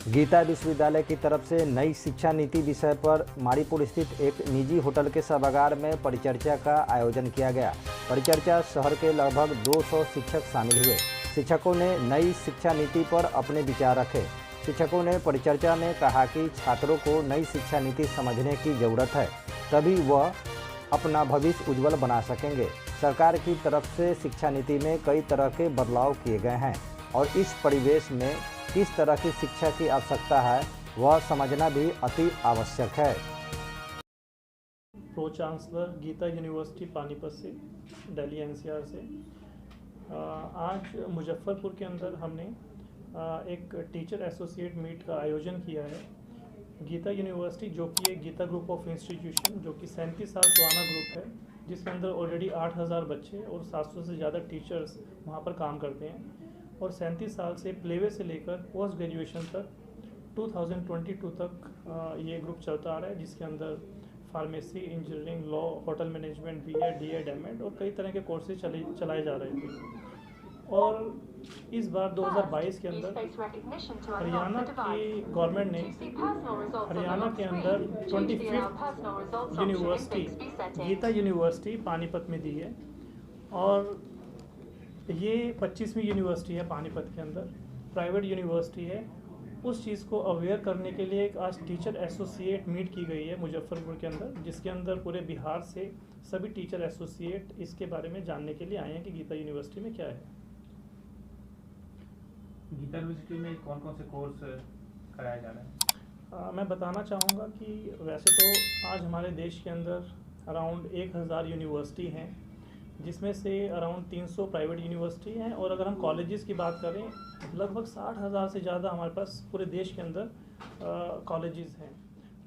गीता विश्वविद्यालय की तरफ से नई शिक्षा नीति विषय पर माड़ीपुर स्थित एक निजी होटल के सभागार में परिचर्चा का आयोजन किया गया। परिचर्चा शहर के लगभग 200 शिक्षक शामिल हुए। शिक्षकों ने नई शिक्षा नीति पर अपने विचार रखे। शिक्षकों ने परिचर्चा में कहा कि छात्रों को नई शिक्षा नीति समझने की जरूरत है, तभी वह अपना भविष्य उज्जवल बना सकेंगे। सरकार की तरफ से शिक्षा नीति में कई तरह के बदलाव किए गए हैं और इस परिवेश में किस तरह की शिक्षा की आवश्यकता है वह समझना भी अति आवश्यक है। Pro chancellor Geeta university Panipat से, दिल्ली एनसीआर से आज मुजफ्फरपुर के अंदर हमने एक टीचर एसोसिएट मीट का आयोजन किया है। गीता यूनिवर्सिटी जो कि एक गीता ग्रुप ऑफ इंस्टीट्यूशन जो कि 37 साल पुराना ग्रुप है, जिसके अंदर ऑलरेडी 8000 बच्चे और 700 से ज़्यादा टीचर्स वहाँ पर काम करते हैं और 37 साल से प्लेवे से लेकर पोस्ट ग्रेजुएशन तक 2022 तक ये ग्रुप चलता आ रहा है, जिसके अंदर pharmacy, engineering, law, hotel management, BEd, DEd, MEd और कई तरह के कोर्सेज चलाए जा रहे थे। और इस बार 2022 के अंदर हरियाणा की गवर्नमेंट ने हरियाणा के अंदर 25th university Gita university Panipat में दी है और ये 25वीं यूनिवर्सिटी है पानीपत के अंदर, प्राइवेट यूनिवर्सिटी है। उस चीज़ को अवेयर करने के लिए एक आज टीचर एसोसिएट मीट की गई है मुजफ्फरपुर के अंदर, जिसके अंदर पूरे बिहार से सभी टीचर एसोसिएट इसके बारे में जानने के लिए आए हैं कि गीता यूनिवर्सिटी में क्या है। गीता यूनिवर्सिटी में कौन कौन से कोर्स कराए जा रहे हैं? मैं बताना चाहूँगा कि वैसे तो आज हमारे देश के अंदर अराउंड 1000 यूनिवर्सिटी हैं, जिसमें से अराउंड 300 प्राइवेट यूनिवर्सिटी हैं और अगर हम कॉलेजेस की बात करें लगभग 60,000 से ज़्यादा हमारे पास पूरे देश के अंदर कॉलेजेस हैं।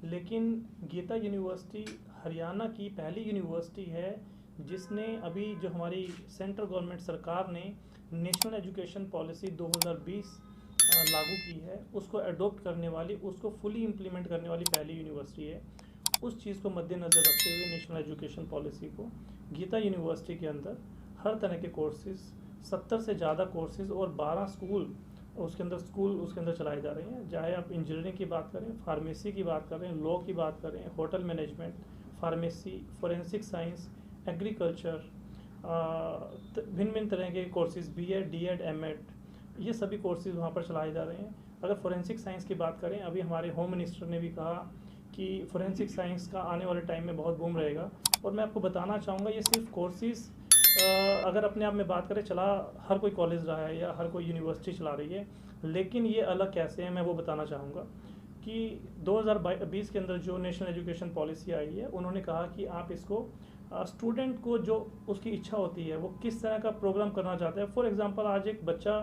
लेकिन गीता यूनिवर्सिटी हरियाणा की पहली यूनिवर्सिटी है जिसने अभी जो हमारी सेंट्रल गवर्नमेंट सरकार ने नेशनल एजुकेशन पॉलिसी 2020 लागू की है, उसको एडॉप्ट करने वाली, उसको फुली इम्प्लीमेंट करने वाली पहली यूनिवर्सिटी है। उस चीज़ को मद्देनज़र रखते हुए नेशनल एजुकेशन पॉलिसी को गीता यूनिवर्सिटी के अंदर हर तरह के कोर्सेज, 70 से ज़्यादा कोर्सेज और 12 स्कूल उसके अंदर चलाए जा रहे हैं। चाहे आप इंजीनियरिंग की बात करें, फार्मेसी की बात करें, लॉ की बात करें, hotel management, pharmacy, forensic science, agriculture, भिन्न भिन्न तरह के कोर्सेज, बीएड, डीएड, एमएड, ये सभी कोर्सेज वहाँ पर चलाए जा रहे हैं। अगर फोरेंसिक साइंस की बात करें, अभी हमारे होम मिनिस्टर ने भी कहा कि फोरेंसिक साइंस का आने वाले टाइम में बहुत बूम रहेगा। और मैं आपको बताना चाहूँगा ये सिर्फ कोर्सेज अगर अपने आप में बात करें चला हर कोई कॉलेज रहा है या हर कोई यूनिवर्सिटी चला रही है, लेकिन ये अलग कैसे है मैं वो बताना चाहूँगा कि 2020 के अंदर जो नेशनल एजुकेशन पॉलिसी आई है, उन्होंने कहा कि आप इसको स्टूडेंट को जो उसकी इच्छा होती है वो किस तरह का प्रोग्राम करना चाहता है। फॉर एग्जांपल आज एक बच्चा,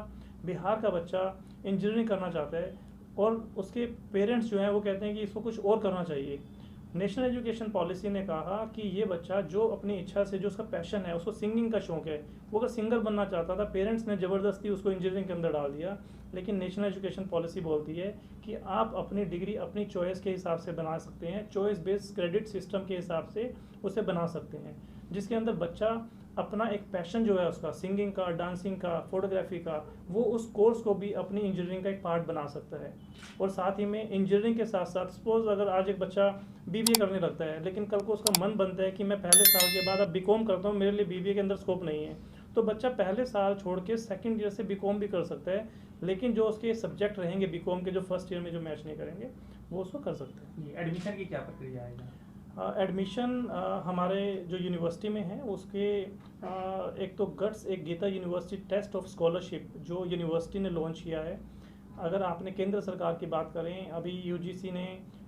बिहार का बच्चा इंजीनियरिंग करना चाहता है और उसके पेरेंट्स जो हैं वो कहते हैं कि इसको कुछ और करना चाहिए। नेशनल एजुकेशन पॉलिसी ने कहा कि ये बच्चा जो अपनी इच्छा से, जो उसका पैशन है, उसको सिंगिंग का शौक है, वो अगर सिंगर बनना चाहता था, पेरेंट्स ने ज़बरदस्ती उसको इंजीनियरिंग के अंदर डाल दिया। लेकिन नेशनल एजुकेशन पॉलिसी बोलती है कि आप अपनी डिग्री अपनी चॉइस के हिसाब से बना सकते हैं, चॉइस बेस्ड क्रेडिट सिस्टम के हिसाब से उसे बना सकते हैं, जिसके अंदर बच्चा अपना एक पैशन जो है उसका सिंगिंग का, डांसिंग का, फोटोग्राफी का, वो उस कोर्स को भी अपनी इंजीनियरिंग का एक पार्ट बना सकता है। और साथ ही में इंजीनियरिंग के साथ साथ सपोज अगर आज एक बच्चा बीबीए करने लगता है, लेकिन कल को उसका मन बनता है कि मैं पहले साल के बाद अब बीकॉम करता हूँ, मेरे लिए बीबीए के अंदर स्कोप नहीं है, तो बच्चा पहले साल छोड़ के सेकेंड ईयर से बीकॉम भी कर सकता है। लेकिन जो उसके सब्जेक्ट रहेंगे बीकॉम के जो फर्स्ट ईयर में जो मैच नहीं करेंगे वो उसको कर सकते हैं। एडमिशन की क्या प्रक्रिया है? एडमिशन हमारे जो यूनिवर्सिटी में है उसके एक तो गट्स, एक Geeta university test of scholarship जो यूनिवर्सिटी ने लॉन्च किया है। अगर आपने केंद्र सरकार की बात करें, अभी यूजीसी ने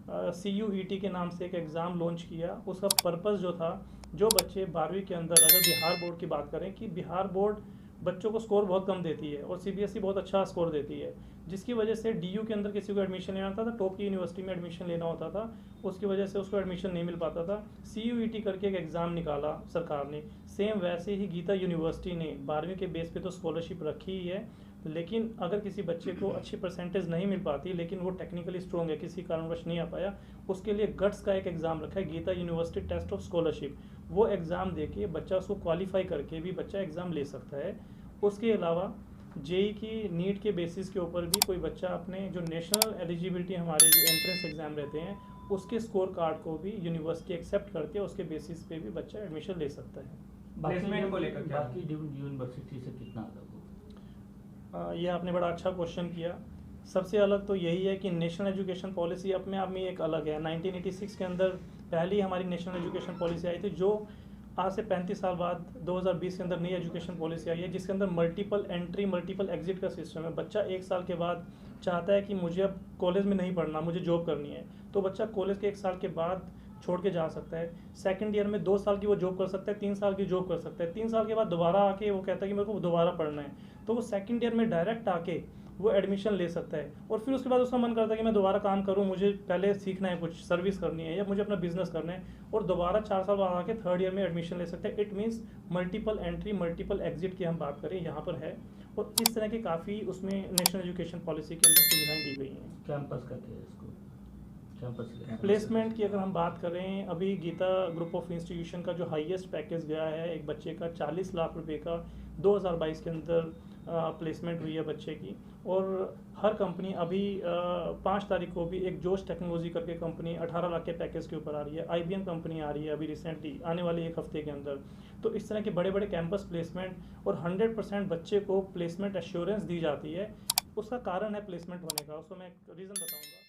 CUET के नाम से एक एग्ज़ाम लॉन्च किया। उसका पर्पस जो था, जो बच्चे 12वीं के अंदर, अगर बिहार बोर्ड की बात करें कि बिहार बोर्ड बच्चों को स्कोर बहुत कम देती है और CBSE बहुत अच्छा स्कोर देती है, जिसकी वजह से DU के अंदर किसी को एडमिशन लेना था, टॉप की यूनिवर्सिटी में एडमिशन लेना होता था, उसकी वजह से उसको एडमिशन नहीं मिल पाता था। CUET करके एक एग्ज़ाम निकाला सरकार ने, सेम वैसे ही गीता यूनिवर्सिटी ने 12वीं के बेस पे तो स्कॉलरशिप रखी ही है, लेकिन अगर किसी बच्चे को अच्छी परसेंटेज नहीं मिल पाती, लेकिन वो टेक्निकली स्ट्रॉन्ग है, किसी कारणवश नहीं आ पाया, उसके लिए गट्स का एक एग्ज़ाम रखा है, Geeta university test of scholarship. वो एग्ज़ाम दे के बच्चा उसको क्वालिफाई करके भी बच्चा एग्ज़ाम ले सकता है। उसके अलावा जेई की नीट के बेसिस के ऊपर भी कोई बच्चा अपने जो नेशनल एलिजिबिलिटी हमारे जो एंट्रेंस एग्ज़ाम रहते हैं उसके स्कोर कार्ड को भी यूनिवर्सिटी एक्सेप्ट करके उसके बेसिस पे भी बच्चा एडमिशन ले सकता है। प्लेसमेंट को लेकर क्या? बाकी यूनिवर्सिटी से कितना अलग होगा? यह आपने बड़ा अच्छा क्वेश्चन किया। सबसे अलग तो यही है कि नेशनल एजुकेशन पॉलिसी अपने आप में एक अलग है। 1986 के अंदर पहली हमारी नेशनल एजुकेशन पॉलिसी आई थी, जो आज से 35 साल बाद 2020 के अंदर नई एजुकेशन पॉलिसी आई है, जिसके अंदर मल्टीपल एंट्री मल्टीपल एग्जिट का सिस्टम है। बच्चा 1 साल के बाद चाहता है कि मुझे अब कॉलेज में नहीं पढ़ना, मुझे जॉब करनी है, तो बच्चा कॉलेज के 1 साल के बाद छोड़ के जा सकता है। सेकंड ईयर में 2 साल की वो जॉब कर सकता है, 3 साल की जॉब कर सकता है। 3 साल के बाद दोबारा आके वो कहता है कि मेरे को दोबारा पढ़ना है, तो वो सेकंड ईयर में डायरेक्ट आके वो एडमिशन ले सकता है। और फिर उसके बाद उसका मन करता है कि मैं दोबारा काम करूं, मुझे पहले सीखना है, कुछ सर्विस करनी है या मुझे अपना बिजनेस करना है, और दोबारा 4 साल बाद आके थर्ड ईयर में एडमिशन ले सकता है। It means multiple entry multiple exit की हम बात करें यहाँ पर है, और इस तरह के काफ़ी उसमें नेशनल एजुकेशन पॉलिसी के अंदर सुविधाएँ दी गई हैं। कैंपस कहते हैं इसको, कैंपस प्लेसमेंट की अगर हम बात करें, अभी गीता ग्रुप ऑफ इंस्टीट्यूशन का जो हाईएस्ट पैकेज गया है एक बच्चे का 40 लाख रुपए का 2022 के अंदर प्लेसमेंट हुई है बच्चे की। और हर कंपनी अभी 5 तारीख को भी एक जोश टेक्नोलॉजी करके कंपनी 18 लाख के पैकेज के ऊपर आ रही है। IBM कंपनी आ रही है अभी रिसेंटली आने वाले 1 हफ्ते के अंदर। तो इस तरह के बड़े बड़े कैंपस प्लेसमेंट और 100% बच्चे को प्लेसमेंट एश्योरेंस दी जाती है। उसका कारण है प्लेसमेंट होने का, उसको मैं एक रीज़न बताऊँगा।